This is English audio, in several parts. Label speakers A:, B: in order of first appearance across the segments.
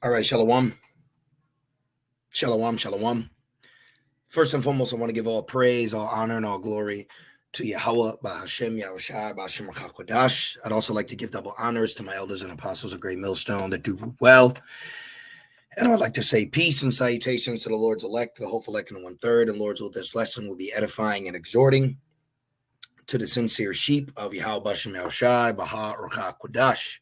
A: All right, shalom, shalom, shalom. First and foremost, I want to give all praise, all honor, and all glory to Yahweh, Bahashem, Yahushai, Bahashem Rachakwadash. I'd also like to give double honors to my elders and apostles of Great Millstone that do well. And I would like to say peace and salutations to the Lord's elect, the hopeful elect, and the 1/3. And Lord's will, this lesson will be edifying and exhorting to the sincere sheep of Yahweh, Bahashem, Yahushai, Baha, Rachakwadash.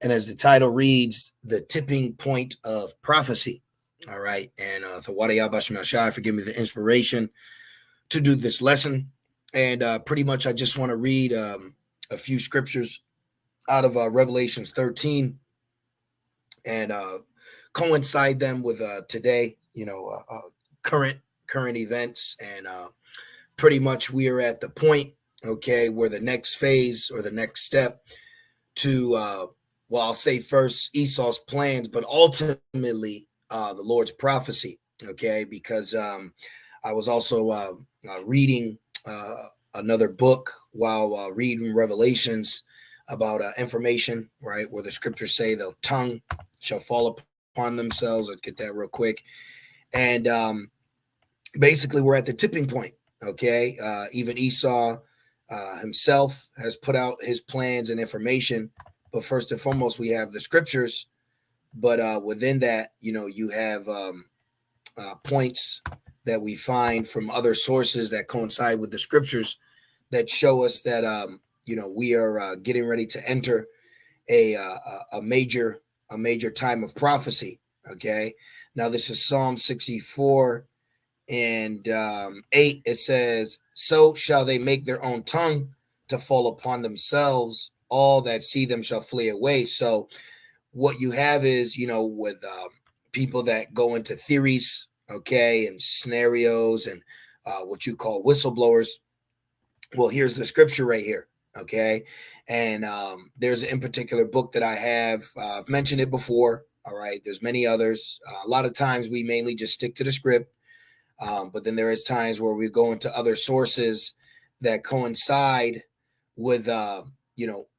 A: And as the title reads, the tipping point of prophecy. All right. And Thawadi Abashim Shai, forgive me the inspiration to do this lesson. And pretty much I just want to read a few scriptures out of Revelations 13 and coincide them with today, current events. And pretty much we are at the point, okay, where the next phase or the next step to I'll say first Esau's plans, but ultimately the Lord's prophecy, okay? Because I was also reading another book while reading Revelations about information, right? Where the scriptures say the tongue shall fall upon themselves. Let's get that real quick. And basically we're at the tipping point, okay? Even Esau himself has put out his plans and information. But first and foremost, we have the scriptures. But within that, you have points that we find from other sources that coincide with the scriptures that show us that, we are getting ready to enter a major time of prophecy. Okay. Now, this is Psalm 64 and 8. It says, "So shall they make their own tongue to fall upon themselves. All that see them shall flee away." So what you have is, with people that go into theories, okay, and scenarios and what you call whistleblowers. Well, here's the scripture right here, okay? And there's in particular book that I have. I've mentioned it before, all right? There's many others. A lot of times we mainly just stick to the script, but then there is times where we go into other sources that coincide with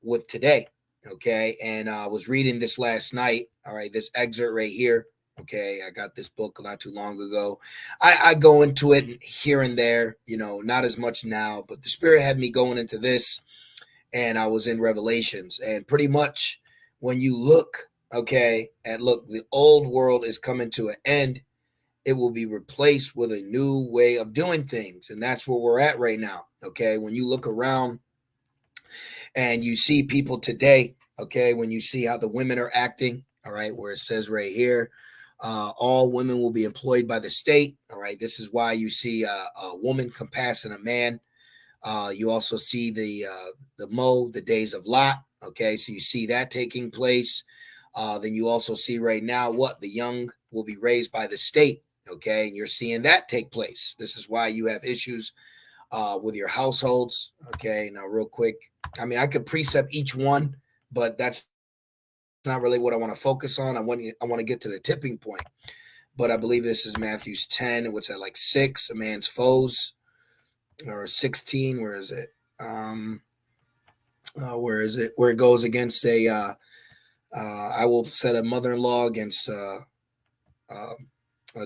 A: with today. Okay. And I was reading this last night. All right. This excerpt right here. Okay. I got this book not too long ago. I go into it here and there, not as much now, but the Spirit had me going into this, and I was in Revelations. And pretty much when you look, the old world is coming to an end. It will be replaced with a new way of doing things. And that's where we're at right now. Okay. When you look around, and you see people today, okay, when you see how the women are acting, all right, where it says right here, all women will be employed by the state. All right, this is why you see a woman compassing a man. You also see the days of Lot. Okay, so you see that taking place. Then you also see right now what the young will be raised by the state. Okay, and you're seeing that take place. This is why you have issues with your households. Okay, now real quick, I mean, I could precept each one, but that's not really what I want to focus on. I want to get to the tipping point. But I believe this is Matthew's 10, what's that, like 6, a man's foes, or 16, where is it? Where is it? Where it goes against I will set a mother-in-law against a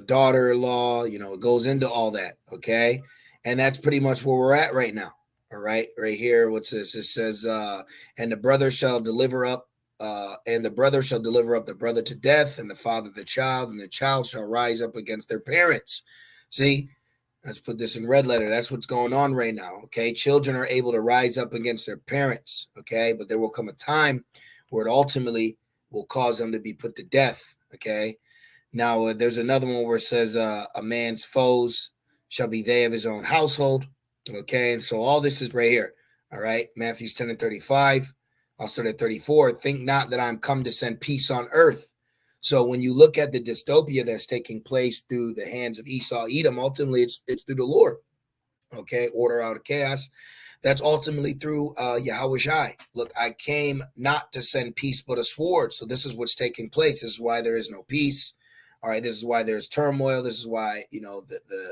A: daughter-in-law. It goes into all that, okay? And that's pretty much where we're at right now. All right, right here, what's this? It says, and the brother shall deliver up the brother to death, and the father the child, and the child shall rise up against their parents. See, let's put this in red letter. That's what's going on right now. Okay, children are able to rise up against their parents. Okay, but there will come a time where it ultimately will cause them to be put to death. Okay, now there's another one where it says, a man's foes shall be they of his own household. Okay, and so all this is right here. All right, Matthew's 10 and 35. I'll start at 34. Think not that I'm come to send peace on earth. So when you look at the dystopia that's taking place through the hands of Esau, Edom, ultimately it's through the Lord. Okay, order out of chaos. That's ultimately through Yahweh Shai. Look, I came not to send peace but a sword. So this is what's taking place. This is why there is no peace. All right, this is why there's turmoil. This is why, the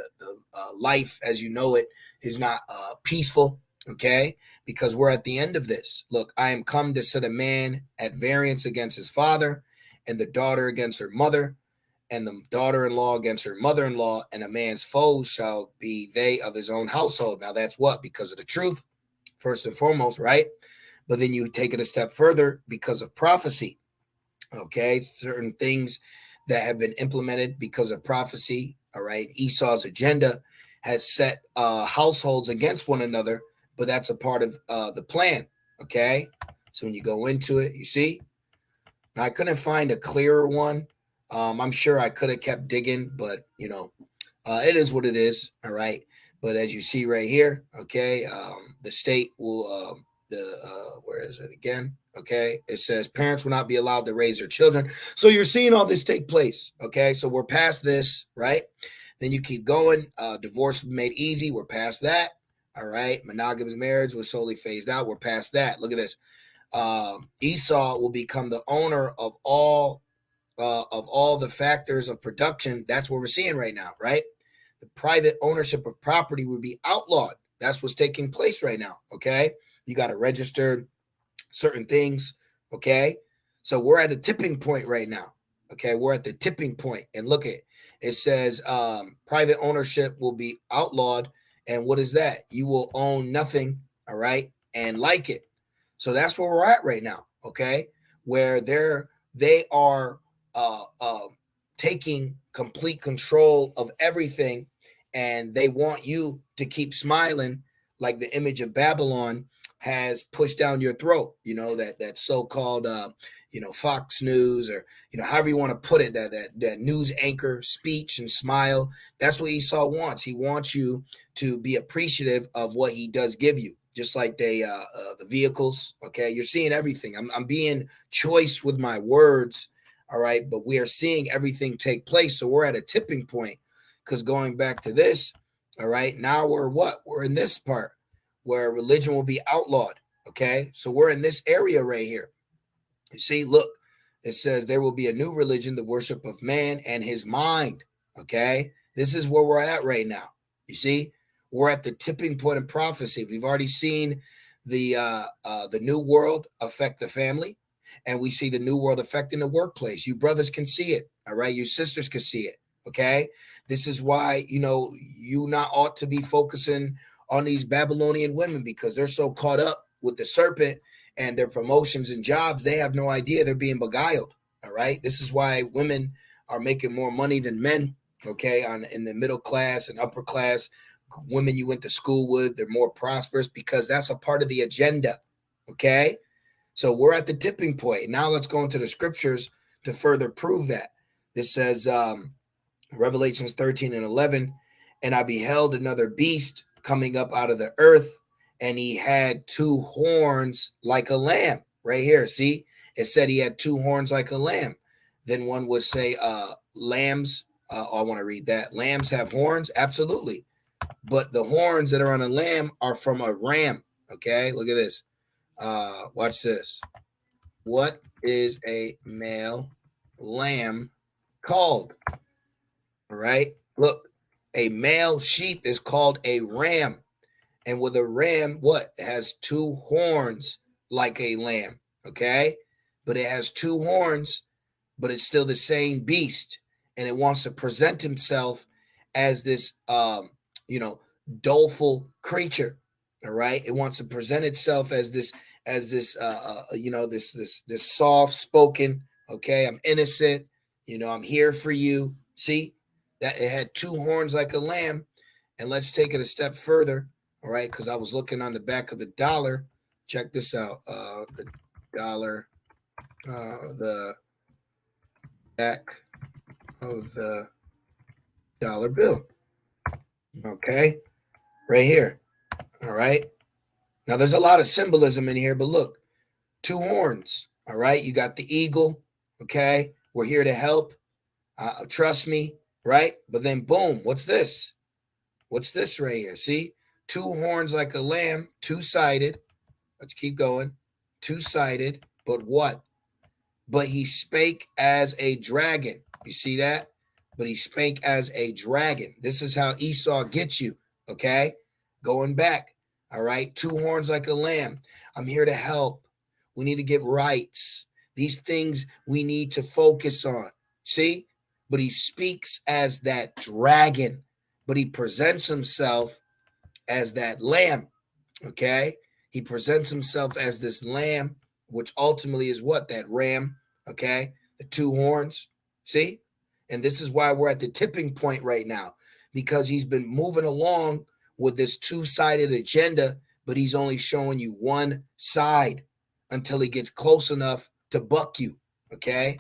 A: life as you know it is not peaceful, okay? Because we're at the end of this. Look, I am come to set a man at variance against his father, and the daughter against her mother, and the daughter-in-law against her mother-in-law, and a man's foes shall be they of his own household. Now that's what? Because of the truth, first and foremost, right? But then you take it a step further because of prophecy. Okay, certain things that have been implemented because of prophecy. All right, Esau's agenda has set households against one another, but that's a part of the plan. Okay, so when you go into it, you see. Now, I couldn't find a clearer one. I'm sure I could have kept digging, but it is what it is. All right, but as you see right here, okay, the state will where is it again? Okay, it says parents will not be allowed to raise their children. So you're seeing all this take place. Okay, so we're past this, right? Then you keep going. Divorce made easy. We're past that. All right, monogamous marriage was solely phased out. We're past that. Look at this. Esau will become the owner of all the factors of production. That's what we're seeing right now, right? The private ownership of property would be outlawed. That's what's taking place right now. Okay, you got to register certain things. Okay, so we're at a tipping point right now. Okay, we're at the tipping point, and look at it says private ownership will be outlawed, and what is that? You will own nothing, all right, and like it. So that's where we're at right now. Okay, where they are taking complete control of everything, and they want you to keep smiling like the image of Babylon has pushed down your throat. That so-called Fox News, or however you want to put it, that news anchor speech and smile. That's what Esau wants. He wants you to be appreciative of what he does give you, just like the vehicles. Okay, you're seeing everything. I'm being choice with my words. All right, but we are seeing everything take place. So we're at a tipping point, because going back to this, all right, now we're in this part where religion will be outlawed. Okay, so we're in this area right here. You see, look, it says there will be a new religion, the worship of man and his mind. Okay, this is where we're at right now. You see, we're at the tipping point of prophecy. We've already seen the new world affect the family, and we see the new world affecting the workplace. You brothers can see it. All right, you sisters can see it. Okay, this is why you not ought to be focusing on these Babylonian women, because they're so caught up with the serpent and their promotions and jobs. They have no idea they're being beguiled. All right, this is why women are making more money than men. Okay, in the middle class and upper class, women you went to school with, they're more prosperous, because that's a part of the agenda. Okay, so we're at the tipping point. Now let's go into the scriptures to further prove that. This says Revelations 13:11, and I beheld another beast coming up out of the earth, and he had two horns like a lamb. Right here, see, it said he had two horns like a lamb. Then one would say lambs. I want to read that. Lambs have horns, absolutely, but the horns that are on a lamb are from a ram. Okay, look at this. Watch this. What is a male lamb called? All right, look, a male sheep is called a ram. And with a ram, what? It has two horns like a lamb. Okay, but it has two horns, but it's still the same beast, and it wants to present himself as this doleful creature. All right, it wants to present itself as this this soft spoken. Okay, I'm innocent. I'm here for you. See that it had two horns like a lamb. And let's take it a step further. All right, because I was looking on the back of the dollar. Check this out. The dollar, the back of the dollar bill. Okay, right here. All right. Now there's a lot of symbolism in here, but look, two horns. All right, you got the eagle. Okay, we're here to help. Trust me, right? But then boom, what's this? What's this right here? See, two horns like a lamb, two-sided. Let's keep going. Two-sided, but what? But he spake as a dragon. You see that? But he spake as a dragon. This is how Esau gets you, okay? Going back, all right? Two horns like a lamb. I'm here to help. We need to get rights. These things we need to focus on. See? But he speaks as that dragon, but he presents himself as that lamb. Okay? He presents himself as this lamb, which ultimately is what? That ram. Okay? The two horns. See? And this is why we're at the tipping point right now, because he's been moving along with this two-sided agenda, but he's only showing you one side until he gets close enough to buck you. Okay?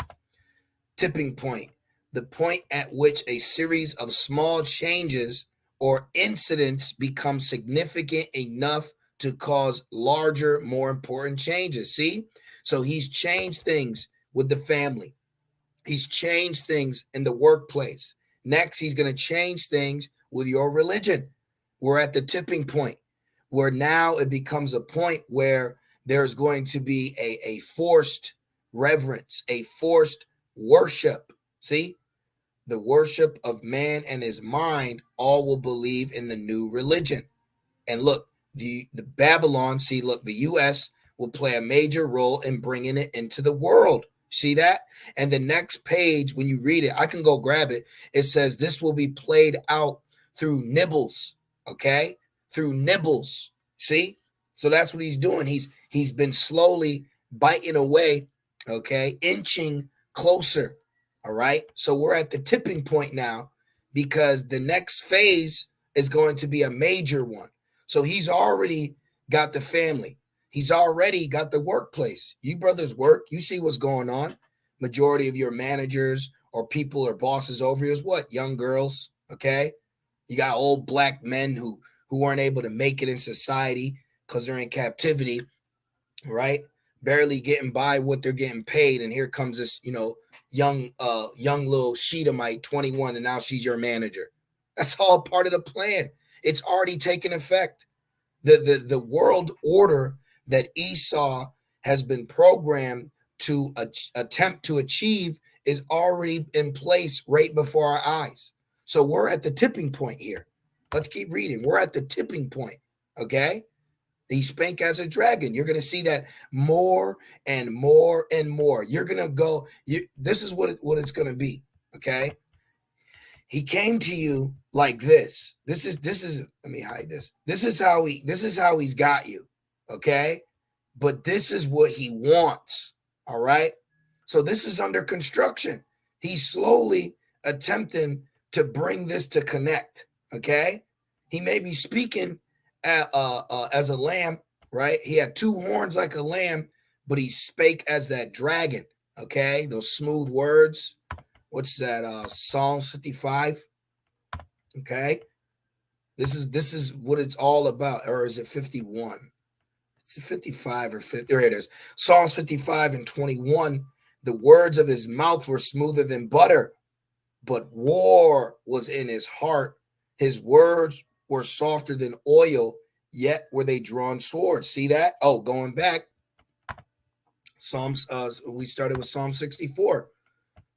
A: Tipping point, the point at which a series of small changes or incidents become significant enough to cause larger, more important changes. See? So he's changed things with the family. He's changed things in the workplace. Next, he's going to change things with your religion. We're at the tipping point where now it becomes a point where there's going to be a forced reverence, a forced worship. See? The worship of man and his mind, all will believe in the new religion. And look, the Babylon, see, look, the U.S. will play a major role in bringing it into the world. See that? And the next page, when you read it, I can go grab it. It says this will be played out through nibbles, okay? Through nibbles. See? So that's what he's doing. He's been slowly biting away, okay? Inching closer, all right? So we're at the tipping point now because the next phase is going to be a major one. So he's already got the family. He's already got the workplace. You brothers work. You see what's going on. Majority of your managers or people or bosses over you is what? Young girls, okay? You got old black men who weren't able to make it in society because they're in captivity, right? Barely getting by what they're getting paid. And here comes this, young little Shedamite, 21, and now she's your manager. That's all part of the plan. It's already taken effect. The world order that Esau has been programmed to attempt to achieve is already in place right before our eyes. So we're at the tipping point here. Let's keep reading. We're at the tipping point, okay? He spake as a dragon. You're going to see that more and more and more. You're going to go, this is what it's going to be, okay? He came to you like this. This is let me hide this. This is how he's got you. Okay? But this is what he wants. All right? So this is under construction. He's slowly attempting to bring this to connect. Okay? He may be speaking as a lamb, right? He had two horns like a lamb, but he spake as that dragon. Okay? Those smooth words. What's that? Psalm 55. Okay. This is what it's all about. Or is it 51? It's 55 or 50. Here it is. Psalms 55 and 21. The words of his mouth were smoother than butter, but war was in his heart. His words were softer than oil, yet were they drawn swords. See that? Oh, going back. Psalms, we started with Psalm 64.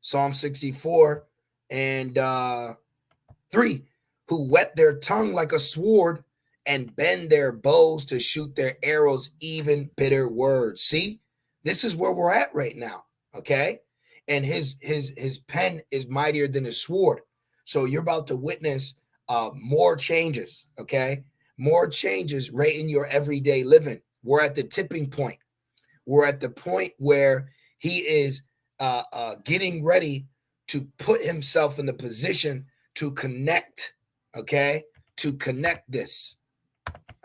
A: Psalm 64 and 3, who whet their tongue like a sword and bend their bows to shoot their arrows, even bitter words. See, this is where we're at right now. Okay. And his pen is mightier than a sword. So you're about to witness more changes. Okay. More changes right in your everyday living. We're at the tipping point. We're at the point where he is getting ready to put himself in the position to connect, okay? To connect this,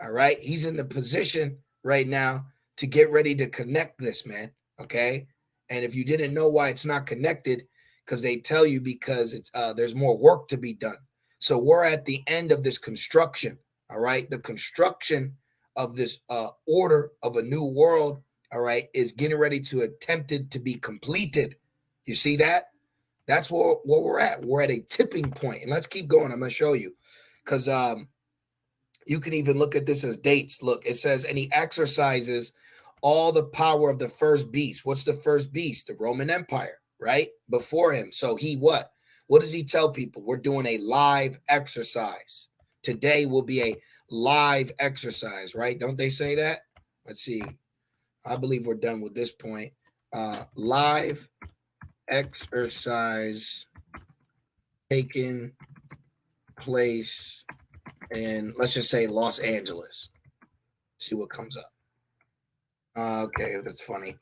A: all right? He's in the position right now to get ready to connect this, man, okay? And if you didn't know why it's not connected, because they tell you because it's there's more work to be done. So we're at the end of this construction, all right? The construction of this order of a new world, all right, is getting ready to attempted to be completed. You see that? That's where we're at. We're at a tipping point. And let's keep going. I'm going to show you. Because you can even look at this as dates. Look, it says, and he exercises all the power of the first beast. What's the first beast? The Roman Empire, right? Before him. So he what? What does he tell people? We're doing a live exercise. Today will be a live exercise, right? Don't they say that? Let's see. I believe we're done with this point. live exercise taking place in, let's just say, Los Angeles. See what comes up. Okay, that's funny.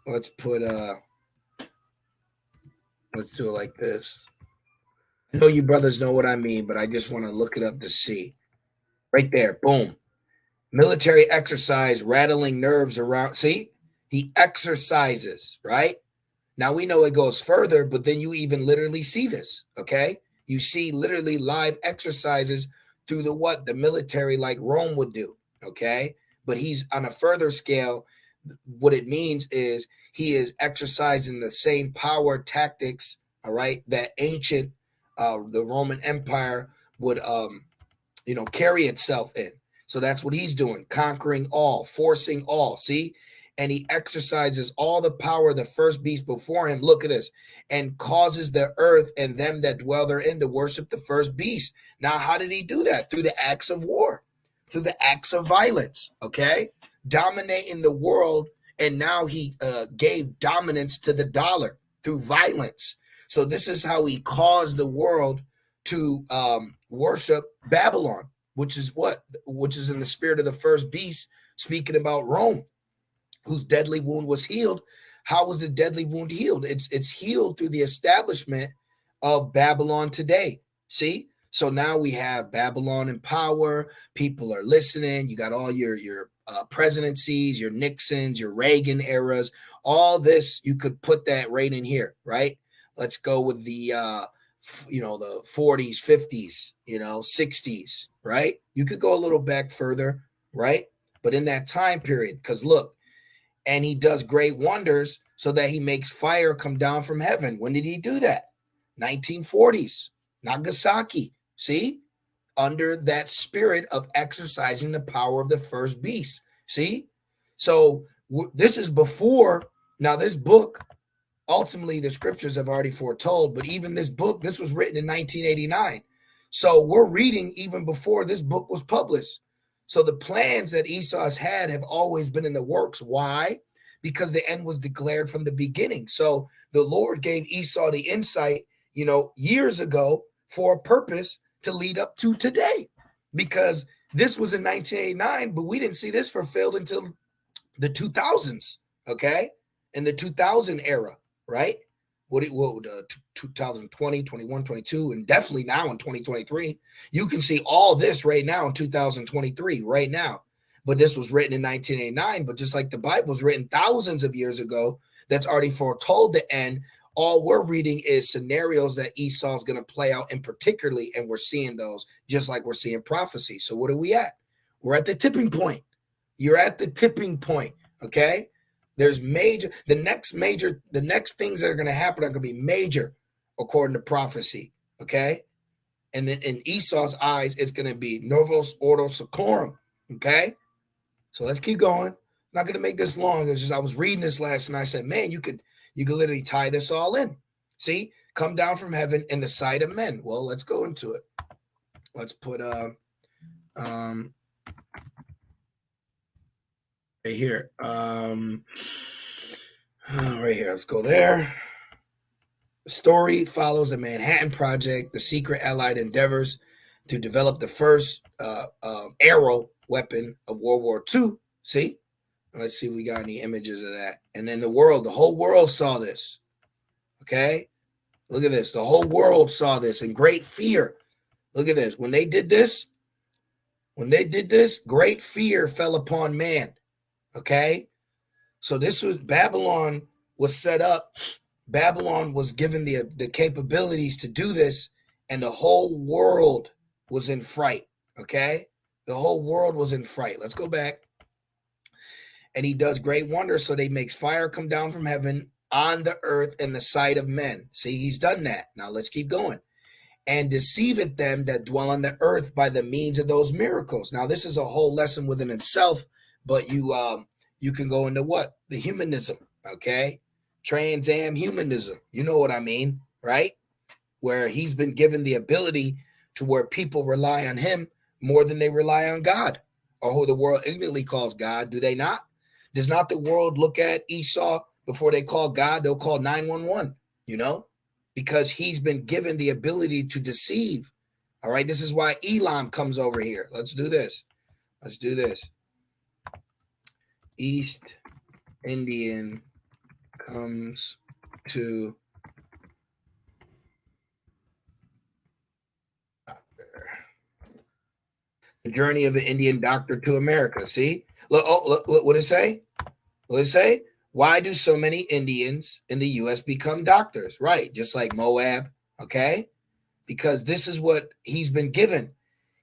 A: Let's put let's do it like this. I know you brothers know what I mean, but I just want to look it up to see. Right there, boom. Military exercise, rattling nerves around. See, he exercises, right? Now we know it goes further, but then you even literally see this, okay? You see literally live exercises through the what? The military, like Rome would do, okay? But he's on a further scale. What it means is he is exercising the same power tactics, all right, that ancient the Roman Empire would carry itself in. So that's what he's doing, conquering all, forcing all. See? And he exercises all the power of the first beast before him. Look at this. And causes the earth and them that dwell therein to worship the first beast. Now, how did he do that? Through the acts of war, through the acts of violence, okay? Dominating the world. And now he gave dominance to the dollar through violence. So this is how he caused the world to worship Babylon, which is what? Which is in the spirit of the first beast, speaking about Rome, whose deadly wound was healed. How was the deadly wound healed? It's healed through the establishment of Babylon today. See? So now we have Babylon in power. People are listening. You got all your presidencies, your Nixons, your Reagan eras. All this, you could put that right in here, right? Let's go with the the 40s, 50s, 60s, right? You could go a little back further, right? But in that time period, because look, and he does great wonders so that he makes fire come down from heaven. When did he do that? 1940s, Nagasaki. See? Under that spirit of exercising the power of the first beast. See? So this is before. Now, this book, ultimately, the scriptures have already foretold, but even this book, this was written in 1989. So we're reading even before this book was published. So the plans that Esau has had have always been in the works. Why? Because the end was declared from the beginning. So the Lord gave Esau the insight, years ago for a purpose to lead up to today. Because this was in 1989, but we didn't see this fulfilled until the 2000s, okay? In the 2000 era, right? What 2020, 21, 22, and definitely now in 2023. You can see all this right now in 2023, right now. But this was written in 1989. But just like the Bible was written thousands of years ago, that's already foretold the end. All we're reading is scenarios that Esau's going to play out in particularly, and we're seeing those just like we're seeing prophecy. So what are we at? We're at the tipping point. You're at the tipping point, okay? There's the next things that are going to happen are going to be major according to prophecy, okay? And then in Esau's eyes, it's going to be Novus Ordo Seclorum, okay? So let's keep going. I'm not going to make this long. It's just I was reading this last and I said, man, you could literally tie this all in. See, come down from heaven in the sight of men. Well, let's go into it. Let's put right here. Right here. Let's go there. The story follows the Manhattan Project, the secret Allied endeavors to develop the first arrow weapon of World War II. See? Let's see if we got any images of that. And then the whole world saw this. Okay? Look at this. The whole world saw this in great fear. Look at this. When they did this, great fear fell upon man. Okay? So this was Babylon was set up. Babylon was given the capabilities to do this, and the whole world was in fright. Okay? The whole world was in fright. Let's go back. And he does great wonders, so they makes fire come down from heaven on the earth in the sight of men. See, he's done that. Now let's keep going. And deceiveth them that dwell on the earth by the means of those miracles. Now this is a whole lesson within itself, but you can go into what? The humanism, okay? Trans-am humanism. You know what I mean, right? Where he's been given the ability to where people rely on him more than they rely on God, or who the world ignorantly calls God, do they not? Does not the world look at Esau before they call God? They'll call 911, because he's been given the ability to deceive. All right. This is why Elam comes over here. Let's do this. East Indian comes to the journey of an Indian doctor to America. See? Look, what it say? What it say? Why do so many Indians in the U.S. become doctors? Right, just like Moab, okay? Because this is what he's been given.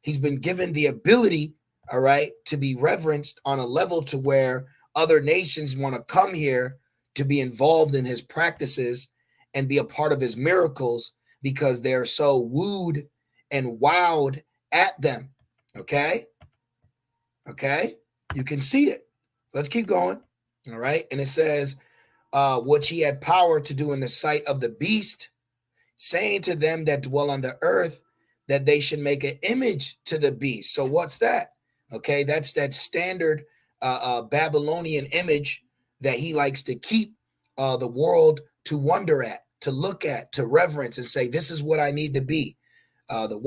A: He's been given the ability, all right, to be reverenced on a level to where other nations want to come here to be involved in his practices and be a part of his miracles because they're so wooed and wowed at them. Okay? You can see it. Let's keep going. All right. And it says, which he had power to do in the sight of the beast, saying to them that dwell on the earth that they should make an image to the beast. So what's that? Okay, that's that standard Babylonian image that he likes to keep the world to wonder at, to look at, to reverence and say, this is what I need to be. The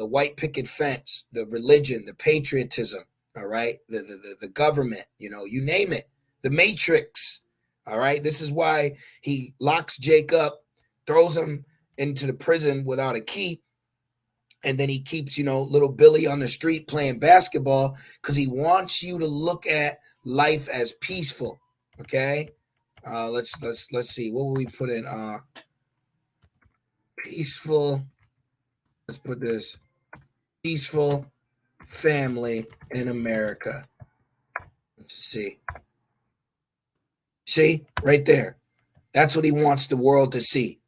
A: white picket fence, the religion, the patriotism, all right, the government, you name it, the matrix, all right. This is why he locks Jake up, throws him into the prison without a key, and then he keeps, little Billy on the street playing basketball because he wants you to look at life as peaceful. Okay, let's see, what will we put in? Peaceful. Let's put this: peaceful family in America. Let's see. See, right there. That's what he wants the world to see.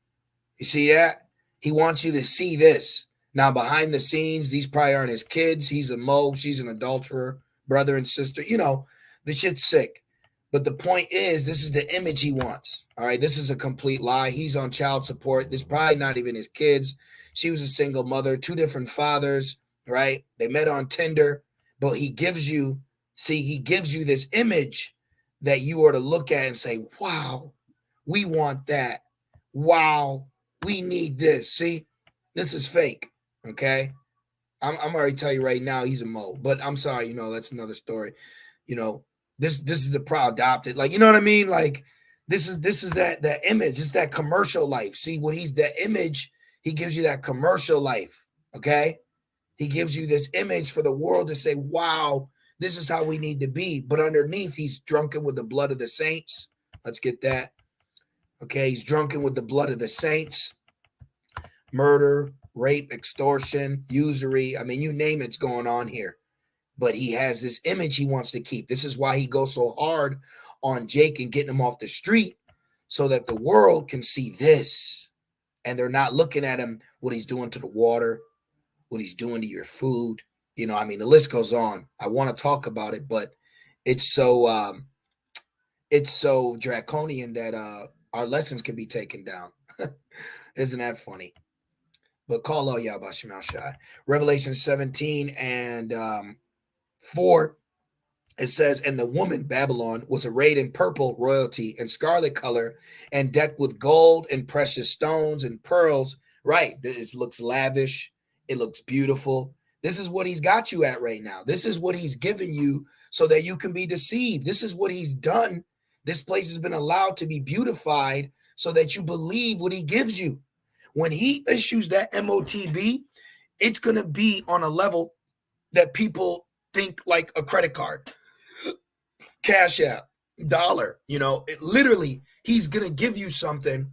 A: You see that? He wants you to see this. Now, behind the scenes, these probably aren't his kids. He's a Mo. She's an adulterer, brother and sister. The shit's sick. But the point is, this is the image he wants. All right, this is a complete lie. He's on child support. This probably not even his kids. She was a single mother, 2 different fathers, right? They met on Tinder, but he gives you this image that you are to look at and say, wow, we want that. Wow, we need this. See, this is fake. Okay. I'm already telling you right now, he's a Mo, but I'm sorry, that's another story. This is a proud adopted, like, you know what I mean? Like, this is that image. It's that commercial life. See, when he's that image, he gives you that commercial life. Okay. He gives you this image for the world to say, wow, this is how we need to be. But underneath, he's drunken with the blood of the saints. Let's get that. Okay. He's drunken with the blood of the saints. Murder, rape, extortion, usury. I mean, you name it's going on here. But he has this image he wants to keep. This is why he goes so hard on Jake and getting him off the street so that the world can see this. And they're not looking at him, what he's doing to the water, what he's doing to your food. The list goes on. I want to talk about it, but it's so draconian that our lessons can be taken down. Isn't that funny? But call out Yahweh Shema Shai. Revelation 17 and 4, it says, and the woman, Babylon, was arrayed in purple royalty and scarlet color and decked with gold and precious stones and pearls. Right. It looks lavish. It looks beautiful. This is what he's got you at right now. This is what he's given you so that you can be deceived. This is what he's done. This place has been allowed to be beautified so that you believe what he gives you. When he issues that MOTB, it's going to be on a level that people think like a credit card, Cash App, dollar. Literally, he's going to give you something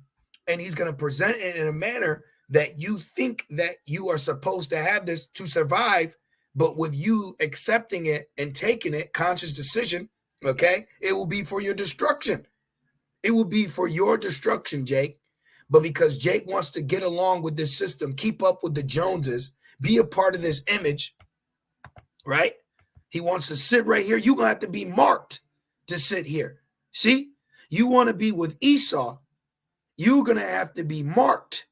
A: and he's going to present it in a manner that you think that you are supposed to have this to survive. But with you accepting it and taking it, conscious decision, okay, it will be for your destruction. It will be for your destruction, Jake. But because Jake wants to get along with this system, keep up with the Joneses, be a part of this image, right? He wants to sit right here. You're going to have to be marked to sit here. See, you want to be with Esau, you're going to have to be marked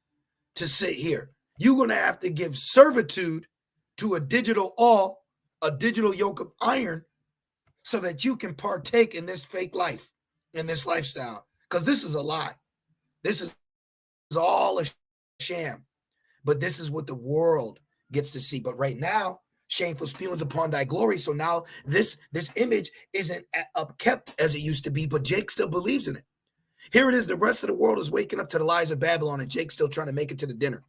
A: to sit here. You're going to have to give servitude to a digital awl, a digital yoke of iron so that you can partake in this fake life, in this lifestyle. Because this is a lie. This is all a sham. But this is what the world gets to see. But right now, shameful spewings upon thy glory. So now this image isn't upkept as it used to be, but Jake still believes in it. Here it is. The rest of the world is waking up to the lies of Babylon, and Jake's still trying to make it to the dinner.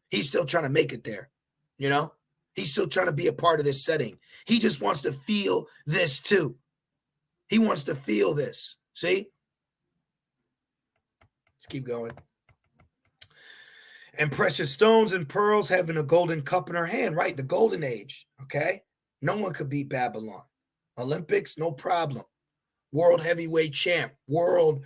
A: He's still trying to make it there. You know, he's still trying to be a part of this setting. He just wants to feel this too. He wants to feel this. See? Let's keep going. And precious stones and pearls having a golden cup in her hand, right? The golden age, okay? No one could beat Babylon. Olympics, no problem. World heavyweight champ, world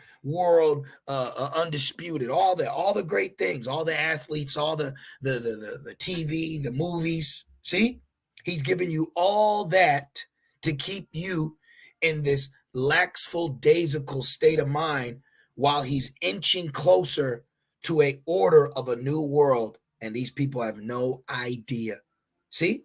A: undisputed, all the great things, all the athletes, all the TV, the movies. See? He's giving you all that to keep you in this laxful, daisical state of mind while he's inching closer to a order of a new world, and these people have no idea. See?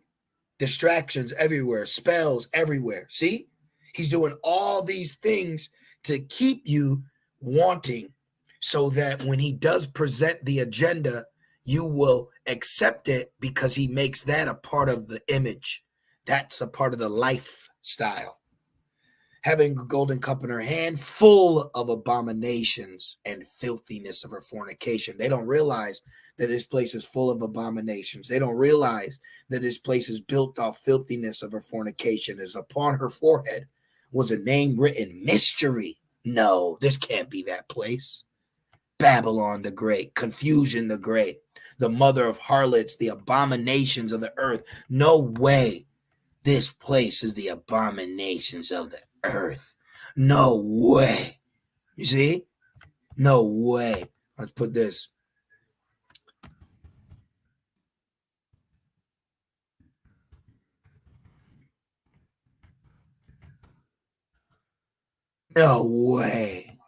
A: Distractions everywhere, spells everywhere. See? He's doing all these things to keep you wanting, so that when he does present the agenda, you will accept it, because he makes that a part of the image. That's a part of the lifestyle. Having a golden cup in her hand, full of abominations and filthiness of her fornication. They don't realize that this place is full of abominations. They don't realize that this place is built off filthiness of her fornication. As upon her forehead was a name written, Mystery. No, this can't be that place. Babylon the Great, Confusion the Great, the mother of harlots, the abominations of the earth. No way. This place is the abominations of the earth. No way. You see? No way. Let's put this. No way.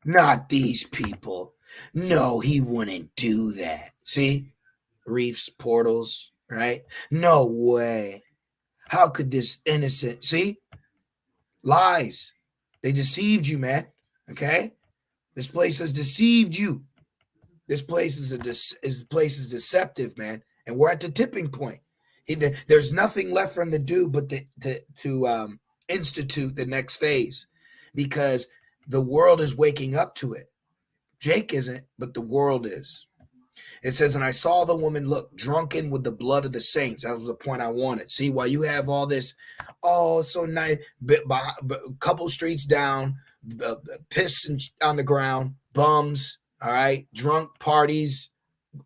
A: Not these people. No, he wouldn't do that. See? Reefs, portals, right? No way. How could this innocent, see? Lies. They deceived you, man. Okay? This place has deceived you. This place is deceptive, man. And we're at the tipping point. There's nothing left for him to do but to institute the next phase, because the world is waking up to it. Jake isn't, but the world is. It says, and I saw the woman look drunken with the blood of the saints. That was the point I wanted. See, while you have all this, oh, so nice, a couple streets down, piss on the ground, bums, all right, drunk parties,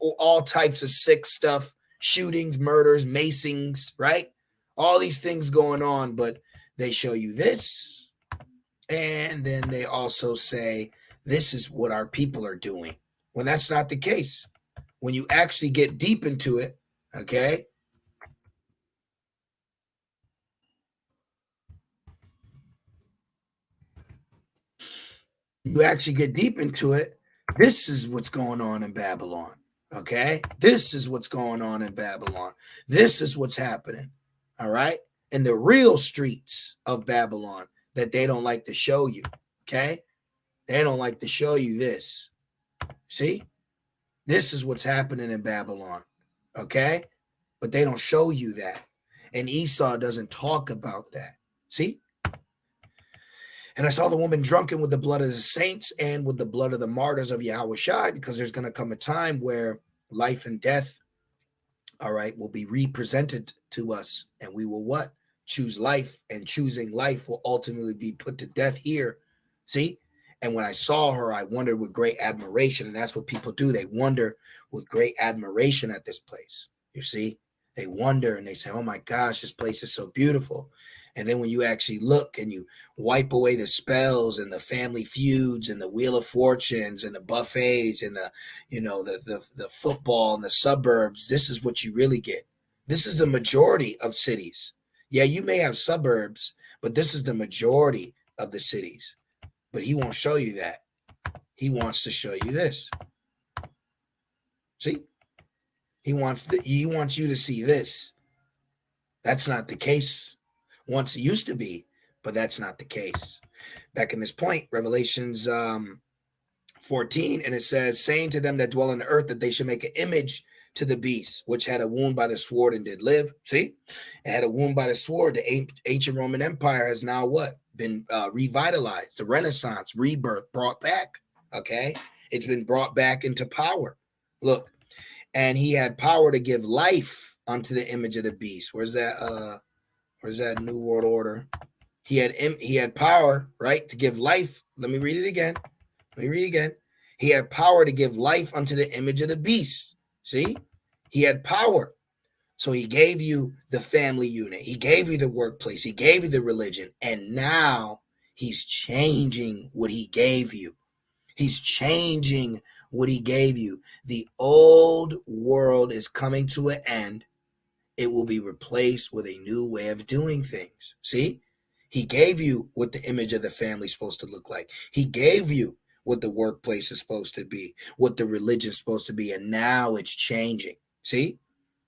A: all types of sick stuff, shootings, murders, macings, right? All these things going on, but they show you this, and then they also say, this is what our people are doing, when that's not the case. When you actually get deep into it, okay? You actually get deep into it. This is what's going on in Babylon, okay? This is what's going on in Babylon. This is what's happening, all right? In the real streets of Babylon that they don't like to show you, okay? They don't like to show you this. See? This is what's happening in Babylon, okay? But they don't show you that. And Esau doesn't talk about that. See? And I saw the woman drunken with the blood of the saints and with the blood of the martyrs of Yahushua, because there's going to come a time where life and death, all right, will be represented to us. And we will what? Choose life, and choosing life will ultimately be put to death here. See? And when I saw her, I wondered with great admiration. And that's what people do. They wonder with great admiration at this place. You see? They wonder and they say, oh my gosh, this place is so beautiful. And then when you actually look and you wipe away the spells and the family feuds and the Wheel of Fortunes and the buffets and the, you know, the football and the suburbs, this is what you really get. This is the majority of cities. Yeah, you may have suburbs, but this is the majority of the cities. But he won't show you that. He wants to show you this. See? He wants you to see this. That's not the case. Once it used to be. but that's not the case. Back in this point, Revelations 14, and it says, saying to them that dwell on the earth that they should make an image to the beast, which had a wound by the sword and did live. See, it had a wound by the sword. The ancient Roman Empire has now what? Been revitalized. The Renaissance, rebirth, brought back. Okay, it's been brought back into power. Look, and he had power to give life unto the image of the beast. Where's that New World Order? He had power, right, to give life. Let me read it again. He had power to give life unto the image of the beast. See, he had power. So he gave you the family unit. He gave you the workplace. He gave you the religion. And now he's changing what he gave you. He's changing what he gave you. The old world is coming to an end. It will be replaced with a new way of doing things. See, he gave you what the image of the family is supposed to look like. He gave you what the workplace is supposed to be, what the religion is supposed to be, and now it's changing. See,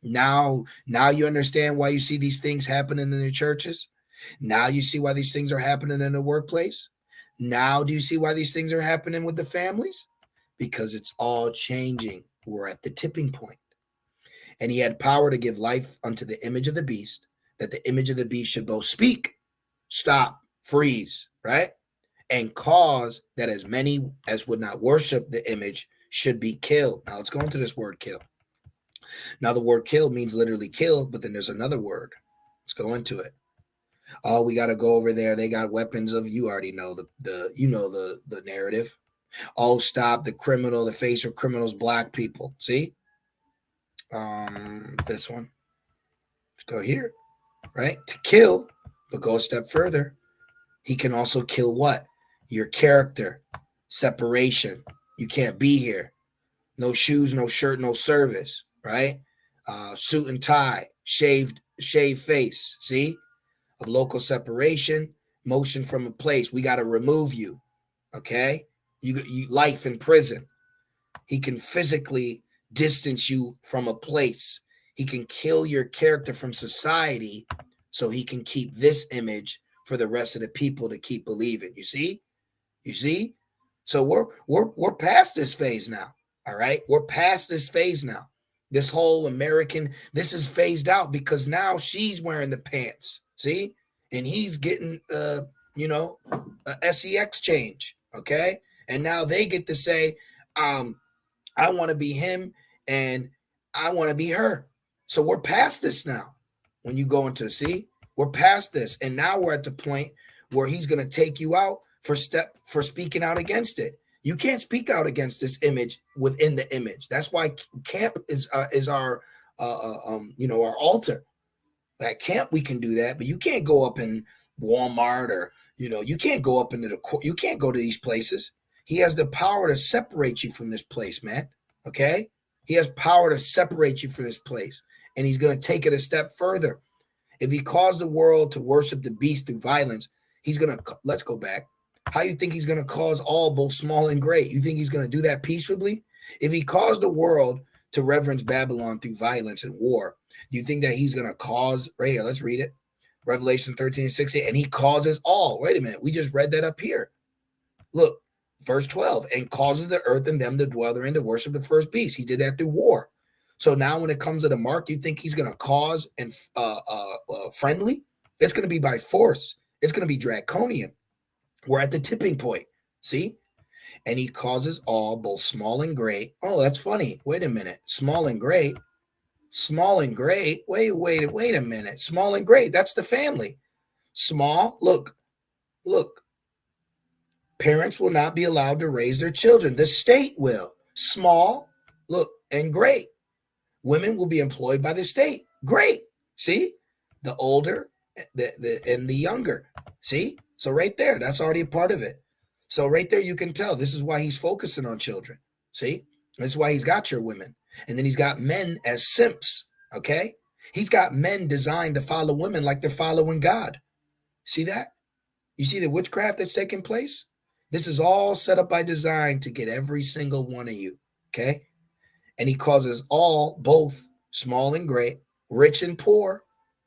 A: now you understand why you see these things happening in the churches. Now you see why these things are happening in the workplace. Now do you see why these things are happening with the families? Because it's all changing. We're at the tipping point. And he had power to give life unto the image of the beast, that the image of the beast should both speak, stop, freeze, right? And cause that as many as would not worship the image should be killed. Now let's go into this word kill. Now the word kill means literally kill, but then there's another word. Let's go into it. Oh, we got to go over there. They got weapons of, you already know the narrative. Oh, stop the criminal, the face of criminals, black people. See? This one. Let's go here, right? To kill, but go a step further. He can also kill what? Your character, separation. You can't be here. No shoes, no shirt, no service, right? Suit and tie, shaved face. See? Of local separation, motion from a place. We got to remove you. Okay? You life in prison. He can physically distance you from a place. He can kill your character from society so he can keep this image for the rest of the people to keep believing. You see? So we're past this phase now. All right? We're past this phase now. This whole American, this is phased out because now she's wearing the pants. See? And he's getting a SEX change. Okay? And now they get to say, I want to be him and I want to be her. So we're past this now. When you go into we're past this. And now we're at the point where he's going to take you out for speaking out against it. You can't speak out against this image within the image. That's why camp is our our altar. At camp we can do that, but you can't go up in Walmart or you can't go up into you can't go to these places. He has the power to separate you from this place, man. Okay? He has power to separate you from this place. And he's going to take it a step further. If he caused the world to worship the beast through violence, he's going to, let's go back. How you think he's going to cause all, both small and great? You think he's going to do that peaceably? If he caused the world to reverence Babylon through violence and war, do you think that he's going to cause, right here, let's read it. Revelation 13:16, and he causes all. Wait a minute. We just read that up here. Look. Verse 12, and causes the earth and them that dwell therein to worship the first beast. He did that through war. So now when it comes to the mark, you think he's going to cause and friendly? It's going to be by force. It's going to be draconian. We're at the tipping point. See? And he causes all, both small and great. Oh, that's funny. Wait a minute. Small and great. Wait a minute. Small and great. That's the family. Small. Look. Parents will not be allowed to raise their children. The state will. Small, look, and great. Women will be employed by the state. Great. See? The older and the younger. See? So right there, that's already a part of it. So right there, you can tell this is why he's focusing on children. See? This is why he's got your women. And then he's got men as simps. Okay? He's got men designed to follow women like they're following God. See that? You see the witchcraft that's taking place? This is all set up by design to get every single one of you, okay? And he causes all, both small and great, rich and poor,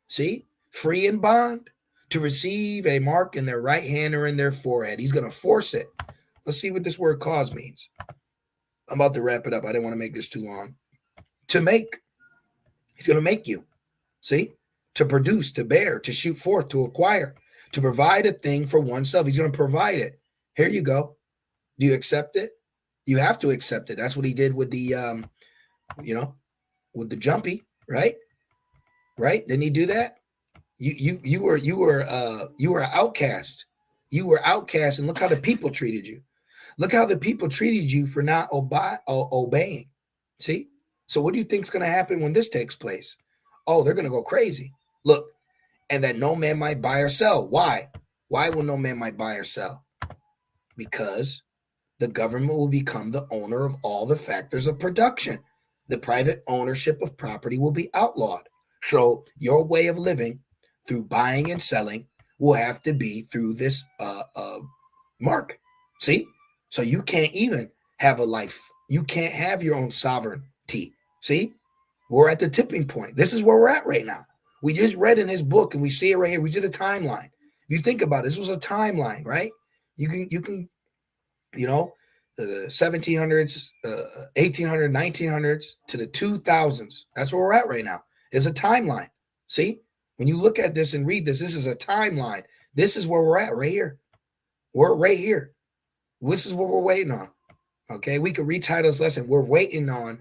A: see, free and bond, to receive a mark in their right hand or in their forehead. He's going to force it. Let's see what this word cause means. I'm about to wrap it up. I didn't want to make this too long. To make. He's going to make you. See? To produce, to bear, to shoot forth, to acquire, to provide a thing for oneself. He's going to provide it. Here you go. Do you accept it? You have to accept it. That's what he did with the, with the jumpy, right? Right? Didn't he do that? You were outcast. You were outcast, and look how the people treated you. Look how the people treated you for not obeying. See? So what do you think is going to happen when this takes place? Oh, they're going to go crazy. Look, and that no man might buy or sell. Why? Why will no man might buy or sell? Because the government will become the owner of all the factors of production. The private ownership of property will be outlawed. So your way of living through buying and selling will have to be through this mark. See? So you can't even have a life. You can't have your own sovereignty. See? We're at the tipping point. This is where we're at right now. We just read in his book, and we see it right here. We did a timeline. You think about it. This was a timeline, right? You can, the 1700s, 1800s, 1900s to the 2000s. That's where we're at right now. It's a timeline. See? When you look at this and read this, this is a timeline. This is where we're at right here. We're right here. This is what we're waiting on. Okay? We could retitle this lesson. We're waiting on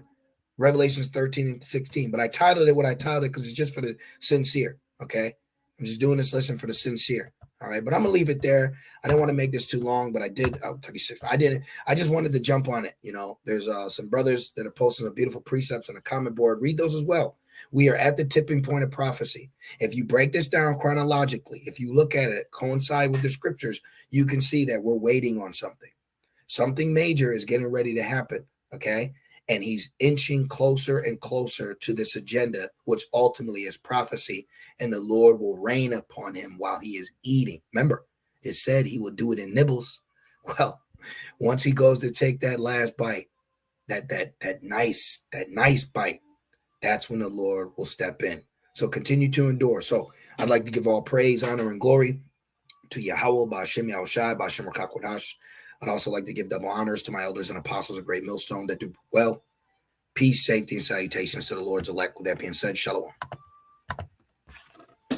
A: Revelations 13 and 16. But I titled it what I titled it because it's just for the sincere. Okay? I'm just doing this lesson for the sincere. All right, but I'm gonna leave it there. I didn't want to make this too long, but I did. 36. I didn't. I just wanted to jump on it. There's some brothers that are posting some beautiful precepts on the comment board. Read those as well. We are at the tipping point of prophecy. If you break this down chronologically, if you look at it, coincide with the scriptures, you can see that we're waiting on something. Something major is getting ready to happen. Okay. And he's inching closer and closer to this agenda, which ultimately is prophecy. And the Lord will reign upon him while he is eating. Remember, it said he will do it in nibbles. Well, once he goes to take that last bite, that nice bite, that's when the Lord will step in. So continue to endure. So I'd like to give all praise, honor, and glory to Yahweh, Ba'ashem Yahushai, Ba'ashem Rakakwadash. I'd also like to give double honors to my elders and apostles of Great Millstone that do well. Peace, safety, and salutations to the Lord's elect. With that being said, shalom.